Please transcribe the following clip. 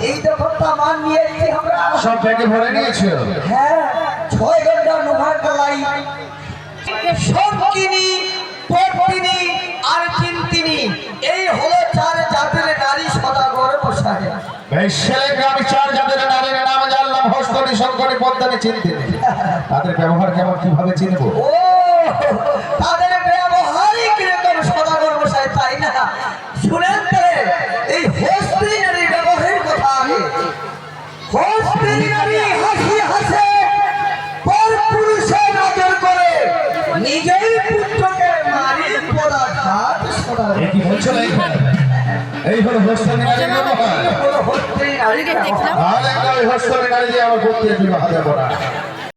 এই দেখো তামান নিয়েছি আমরা সব ব্যাগে ভরে নিয়েছো? হ্যাঁ 6 ঘন্টা নোভার কালাই সব কিনি পটকিনি আর চিন্তিনি এই হলো 4 জাতের নারী সদাগর মশাই। বেশলে গ্রামে 4 জাতের নারীর নাম জানলাম, হস্তনি শঙ্করী পদ্মানি চিন্তিনি। তাদের ব্যবহার কেমন কিভাবে চিনবো? ও তাদের ব্যবহারই কিরকম সদাগর মশাই তাই না? শুনেন তো এই হস্তি নারী ব্যবহারের কথা আগে। হস্তি নারী হাসি হাসে পর পুরুষের নজর করে নিজেই পুত্রকে মারি পোড়া ঘাট সদাগর। কি বলছো এইখানে? এই হলো হস্তনি নারীর ব্যবহার। হলো হস্তি নারী দেখলাম আর একটা ওই হস্তনি নারী দিয়ে আমার পুত্রের বিবাহ দেব না।